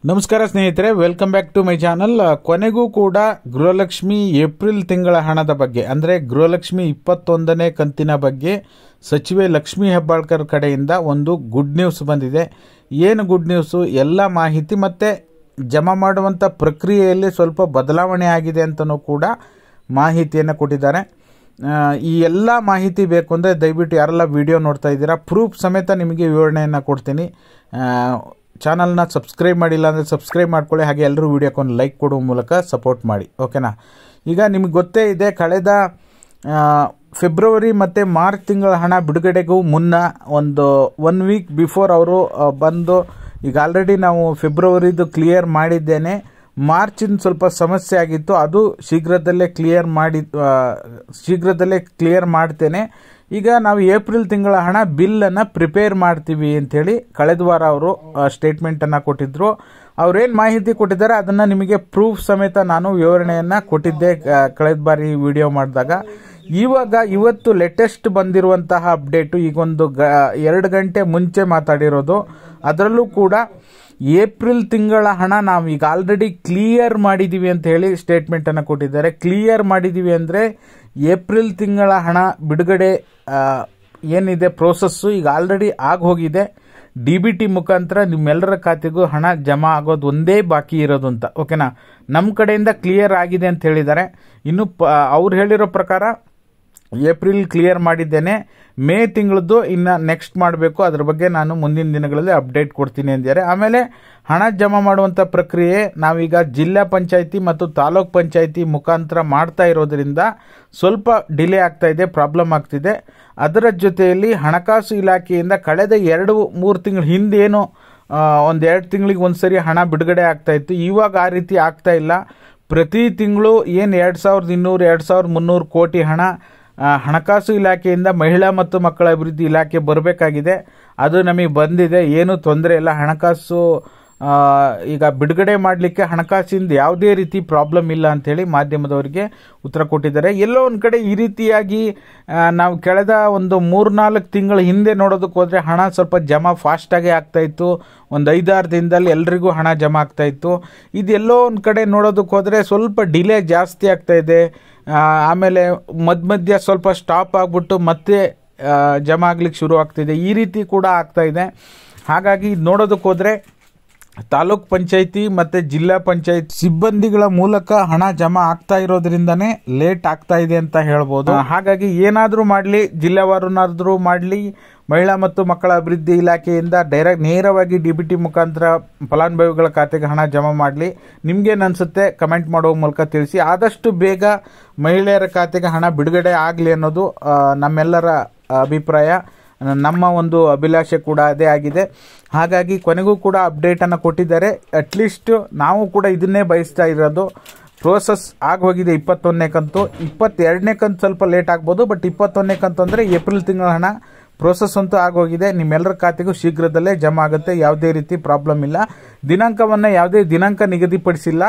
ನಮಸ್ಕಾರ ಸ್ನೇಹಿತರೆ, welcome back to my channel. ಕೊನೆಗೂ ಕೂಡ ಗೃಹಲಕ್ಷ್ಮಿ ಏಪ್ರಿಲ್ ತಿಂಗಳ ಹಣದ ಬಗ್ಗೆ ಅಂದರೆ ಗೃಹಲಕ್ಷ್ಮಿ 21ನೇ ಕಂತಿನ ಬಗ್ಗೆ ಸಚಿವೆ ಲಕ್ಷ್ಮೀ ಹೆಬ್ಬಾಳ್ಕರ್ ಕಡೆಯಿಂದ ಒಂದು ಗುಡ್ ನ್ಯೂಸ್ ಬಂದಿದೆ. ಏನು ಗುಡ್ ನ್ಯೂಸು, ಎಲ್ಲ ಮಾಹಿತಿ ಮತ್ತು ಜಮಾ ಮಾಡುವಂಥ ಪ್ರಕ್ರಿಯೆಯಲ್ಲಿ ಸ್ವಲ್ಪ ಬದಲಾವಣೆ ಆಗಿದೆ ಅಂತಲೂ ಕೂಡ ಮಾಹಿತಿಯನ್ನು ಕೊಟ್ಟಿದ್ದಾರೆ. ಈ ಎಲ್ಲ ಮಾಹಿತಿ ಬೇಕು ಅಂದರೆ ದಯವಿಟ್ಟು ಯಾರೆಲ್ಲ ವಿಡಿಯೋ ನೋಡ್ತಾ ಇದ್ದೀರಾ ಪ್ರೂಫ್ ಸಮೇತ ನಿಮಗೆ ವಿವರಣೆಯನ್ನು ಕೊಡ್ತೀನಿ. ಚಾನಲ್ನ ಸಬ್ಸ್ಕ್ರೈಬ್ ಮಾಡಿಲ್ಲ ಅಂದರೆ ಸಬ್ಸ್ಕ್ರೈಬ್ ಮಾಡ್ಕೊಳ್ಳಿ, ಹಾಗೆ ಎಲ್ಲರೂ ವಿಡಿಯೋಕ್ಕೊಂದು ಲೈಕ್ ಕೊಡುವ ಮೂಲಕ ಸಪೋರ್ಟ್ ಮಾಡಿ, ಓಕೆನಾ. ಈಗ ನಿಮಗೆ ಗೊತ್ತೇ ಇದೆ, ಕಳೆದ ಫೆಬ್ರವರಿ ಮತ್ತು ಮಾರ್ಚ್ ತಿಂಗಳ ಹಣ ಬಿಡುಗಡೆಗೂ ಮುನ್ನ ಒನ್ ವೀಕ್ ಬಿಫೋರ್ ಅವರು ಬಂದು, ಈಗ ಆಲ್ರೆಡಿ ನಾವು ಫೆಬ್ರವರಿದು ಕ್ಲಿಯರ್ ಮಾಡಿದ್ದೇನೆ, ಮಾರ್ಚಿನ ಸ್ವಲ್ಪ ಸಮಸ್ಯೆ ಆಗಿತ್ತು, ಅದು ಶೀಘ್ರದಲ್ಲೇ ಕ್ಲಿಯರ್ ಮಾಡ್ತೇನೆ. ಈಗ ನಾವು ಏಪ್ರಿಲ್ ತಿಂಗಳ ಹಣ ಬಿಲ್ಲನ್ನು ಪ್ರಿಪೇರ್ ಮಾಡ್ತೀವಿ ಅಂಥೇಳಿ ಕಳೆದ ವಾರ ಅವರು ಸ್ಟೇಟ್ಮೆಂಟನ್ನು ಕೊಟ್ಟಿದ್ದರು. ಅವರೇನು ಮಾಹಿತಿ ಕೊಟ್ಟಿದ್ದಾರೆ ಅದನ್ನು ನಿಮಗೆ ಪ್ರೂಫ್ ಸಮೇತ ನಾನು ವಿವರಣೆಯನ್ನು ಕೊಟ್ಟಿದ್ದೆ ಕಳೆದ ಬಾರಿ ವಿಡಿಯೋ ಮಾಡಿದಾಗ. ಇವತ್ತು ಲೇಟೆಸ್ಟ್ ಬಂದಿರುವಂತಹ ಅಪ್ಡೇಟು, ಈಗೊಂದು 2 ಗಂಟೆ ಮುಂಚೆ ಮಾತಾಡಿರೋದು. ಅದರಲ್ಲೂ ಕೂಡ ಏಪ್ರಿಲ್ ತಿಂಗಳ ಹಣ ನಾವು ಈಗ ಆಲ್ರೆಡಿ ಕ್ಲಿಯರ್ ಮಾಡಿದ್ದೀವಿ ಅಂತ ಹೇಳಿ ಸ್ಟೇಟ್ಮೆಂಟನ್ನು ಕೊಟ್ಟಿದ್ದಾರೆ. ಕ್ಲಿಯರ್ ಮಾಡಿದ್ದೀವಿ ಅಂದರೆ ಏಪ್ರಿಲ್ ತಿಂಗಳ ಹಣ ಬಿಡುಗಡೆ ಏನಿದೆ ಪ್ರೋಸೆಸ್ಸು ಈಗ ಆಲ್ರೆಡಿ ಆಗೋಗಿದೆ. DBT ಮುಖಾಂತರ ನಿಮ್ಮೆಲ್ಲರ ಖಾತೆಗೂ ಹಣ ಜಮಾ ಆಗೋದು ಒಂದೇ ಬಾಕಿ ಇರೋದು ಅಂತ, ಓಕೆನಾ. ನಮ್ಮ ಕಡೆಯಿಂದ ಕ್ಲಿಯರ್ ಆಗಿದೆ ಅಂತ ಹೇಳಿದ್ದಾರೆ. ಇನ್ನು ಅವ್ರು ಹೇಳಿರೋ ಪ್ರಕಾರ ಏಪ್ರಿಲ್ ಕ್ಲಿಯರ್ ಮಾಡಿದ್ದೇನೆ, ಮೇ ತಿಂಗಳದ್ದು ಇನ್ನು ನೆಕ್ಸ್ಟ್ ಮಾಡಬೇಕು, ಅದ್ರ ಬಗ್ಗೆ ನಾನು ಮುಂದಿನ ದಿನಗಳಲ್ಲಿ ಅಪ್ಡೇಟ್ ಕೊಡ್ತೀನಿ ಅಂದಿದ್ದಾರೆ. ಆಮೇಲೆ ಹಣ ಜಮಾ ಮಾಡುವಂಥ ಪ್ರಕ್ರಿಯೆ ನಾವೀಗ ಜಿಲ್ಲಾ ಪಂಚಾಯಿತಿ ಮತ್ತು ತಾಲೂಕ್ ಪಂಚಾಯಿತಿ ಮುಖಾಂತರ ಮಾಡ್ತಾ ಇರೋದ್ರಿಂದ ಸ್ವಲ್ಪ ಡಿಲೇ ಆಗ್ತಾ ಇದೆ, ಪ್ರಾಬ್ಲಮ್ ಆಗ್ತಿದೆ. ಅದರ ಜೊತೆಯಲ್ಲಿ ಹಣಕಾಸು ಇಲಾಖೆಯಿಂದ ಕಳೆದ 2-3 ತಿಂಗಳ ಹಿಂದೇನು 1-2 ತಿಂಗಳಿಗೆ ಒಂದ್ಸರಿ ಹಣ ಬಿಡುಗಡೆ ಆಗ್ತಾ ಇತ್ತು, ಇವಾಗ ಆ ರೀತಿ ಆಗ್ತಾ ಇಲ್ಲ. ಪ್ರತಿ ತಿಂಗಳು ಏನು 2200, 2300 ಕೋಟಿ ಹಣ ಹಣಕಾಸು ಇಲಾಖೆಯಿಂದ ಮಹಿಳಾ ಮತ್ತು ಮಕ್ಕಳ ಅಭಿವೃದ್ಧಿ ಇಲಾಖೆ ಬರಬೇಕಾಗಿದೆ, ಅದು ನಮಗೆ ಬಂದಿದೆ, ಏನೂ ತೊಂದರೆ ಇಲ್ಲ. ಹಣಕಾಸು ಈಗ ಬಿಡುಗಡೆ ಮಾಡಲಿಕ್ಕೆ ಹಣಕಾಸಿಂದ ಯಾವುದೇ ರೀತಿ ಪ್ರಾಬ್ಲಮ್ ಇಲ್ಲ ಅಂಥೇಳಿ ಮಾಧ್ಯಮದವರಿಗೆ ಉತ್ತರ ಕೊಟ್ಟಿದ್ದಾರೆ. ಎಲ್ಲೋ ಒಂದು ಕಡೆ ಈ ರೀತಿಯಾಗಿ ನಾವು ಕಳೆದ 3-4 ತಿಂಗಳ ಹಿಂದೆ ನೋಡೋದಕ್ಕೆ ಹೋದರೆ ಹಣ ಸ್ವಲ್ಪ ಜಮಾ ಫಾಸ್ಟಾಗಿ ಆಗ್ತಾಯಿತ್ತು, 5-6 ದಿನದಲ್ಲಿ ಎಲ್ರಿಗೂ ಹಣ ಜಮಾ ಆಗ್ತಾಯಿತ್ತು. ಇದೆಲ್ಲೋ ಒಂದು ಕಡೆ ನೋಡೋದಕ್ಕೆ ಹೋದರೆ ಸ್ವಲ್ಪ ಡಿಲೇ ಜಾಸ್ತಿ ಆಗ್ತಾಯಿದೆ. ಆಮೇಲೆ ಮಧ್ಯ ಸ್ವಲ್ಪ ಸ್ಟಾಪ್ ಆಗಿಬಿಟ್ಟು ಮತ್ತೆ ಜಮಾ ಆಗ್ಲಿಕ್ಕೆ ಶುರು ಆಗ್ತಿದೆ, ಈ ರೀತಿ ಕೂಡ ಆಗ್ತಾ ಇದೆ. ಹಾಗಾಗಿ ನೋಡೋದಕ್ಕೆ ಹೋದರೆ ತಾಲೂಕ್ ಪಂಚಾಯಿತಿ ಮತ್ತು ಜಿಲ್ಲಾ ಪಂಚಾಯತ್ ಸಿಬ್ಬಂದಿಗಳ ಮೂಲಕ ಹಣ ಜಮಾ ಆಗ್ತಾ ಇರೋದ್ರಿಂದನೇ ಲೇಟ್ ಆಗ್ತಾ ಇದೆ ಅಂತ ಹೇಳ್ಬೋದು. ಹಾಗಾಗಿ ಏನಾದರೂ ಮಾಡಲಿ, ಜಿಲ್ಲಾವಾರುನಾದ್ರೂ ಮಾಡಲಿ, ಮಹಿಳಾ ಮತ್ತು ಮಕ್ಕಳ ಅಭಿವೃದ್ಧಿ ಇಲಾಖೆಯಿಂದ ನೇರವಾಗಿ DBT ಮುಖಾಂತರ ಫಲಾನುಭವಿಗಳ ಖಾತೆಗೆ ಹಣ ಜಮಾ ಮಾಡಲಿ. ನಿಮ್ಗೇನು ಅನಿಸುತ್ತೆ ಕಮೆಂಟ್ ಮಾಡುವ ಮೂಲಕ ತಿಳಿಸಿ. ಆದಷ್ಟು ಬೇಗ ಮಹಿಳೆಯರ ಖಾತೆಗೆ ಹಣ ಬಿಡುಗಡೆ ಆಗಲಿ ಅನ್ನೋದು ನಮ್ಮೆಲ್ಲರ ಅಭಿಪ್ರಾಯ, ನಮ್ಮ ಒಂದು ಅಭಿಲಾಷೆ ಕೂಡ ಅದೇ ಆಗಿದೆ. ಹಾಗಾಗಿ ಕೊನೆಗೂ ಕೂಡ ಅಪ್ಡೇಟನ್ನು ಕೊಟ್ಟಿದ್ದಾರೆ. ಅಟ್ಲೀಸ್ಟ್ ನಾವು ಕೂಡ ಇದನ್ನೇ ಬಯಸ್ತಾ ಇರೋದು. ಪ್ರೋಸೆಸ್ ಆಗೋಗಿದೆ 21ನೇ ಕಂತು, 22ನೇ ಕಂತು ಸ್ವಲ್ಪ ಲೇಟ್ ಆಗ್ಬೋದು, ಬಟ್ 21ನೇ ಕಂತು ಅಂದರೆ ಏಪ್ರಿಲ್ ತಿಂಗಳ ಹಣ ಪ್ರೋಸೆಸ್ ಅಂತೂ ಆಗೋಗಿದೆ. ನಿಮ್ಮೆಲ್ಲರ ಖಾತೆಗೂ ಶೀಘ್ರದಲ್ಲೇ ಜಮಾ ಆಗುತ್ತೆ, ಯಾವುದೇ ರೀತಿ ಪ್ರಾಬ್ಲಮ್ ಇಲ್ಲ. ದಿನಾಂಕವನ್ನು ಯಾವುದೇ ದಿನಾಂಕ ನಿಗದಿಪಡಿಸಿಲ್ಲ,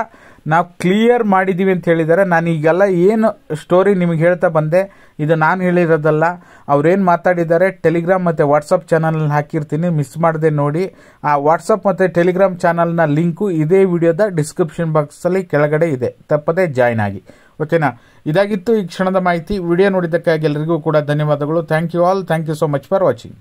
ನಾವು ಕ್ಲಿಯರ್ ಮಾಡಿದ್ದೀವಿ ಅಂತ ಹೇಳಿದ್ದಾರೆ. ನಾನು ಈಗೆಲ್ಲ ಏನು ಸ್ಟೋರಿ ನಿಮಗೆ ಹೇಳ್ತಾ ಬಂದೆ, ಇದು ನಾನು ಹೇಳಿರೋದಲ್ಲ, ಅವ್ರೇನು ಮಾತಾಡಿದ್ದಾರೆ ಟೆಲಿಗ್ರಾಮ್ ಮತ್ತು ವಾಟ್ಸಪ್ ಚಾನಲ್ನಲ್ಲಿ ಹಾಕಿರ್ತೀನಿ, ಮಿಸ್ ಮಾಡದೆ ನೋಡಿ. ಆ ವಾಟ್ಸಪ್ ಮತ್ತು ಟೆಲಿಗ್ರಾಮ್ ಚಾನಲ್ನ ಲಿಂಕು ಇದೇ ವಿಡಿಯೋದ ಡಿಸ್ಕ್ರಿಪ್ಷನ್ ಬಾಕ್ಸಲ್ಲಿ ಕೆಳಗಡೆ ಇದೆ, ತಪ್ಪದೇ ಜಾಯ್ನ್ ಆಗಿ, ಓಕೆನಾ. ಇದಾಗಿತ್ತು ಈ ಕ್ಷಣದ ಮಾಹಿತಿ. ವಿಡಿಯೋ ನೋಡಿದ್ದಕ್ಕಾಗಿ ಎಲ್ಲರಿಗೂ ಕೂಡ ಧನ್ಯವಾದಗಳು. Thank you all, thank you so much for watching.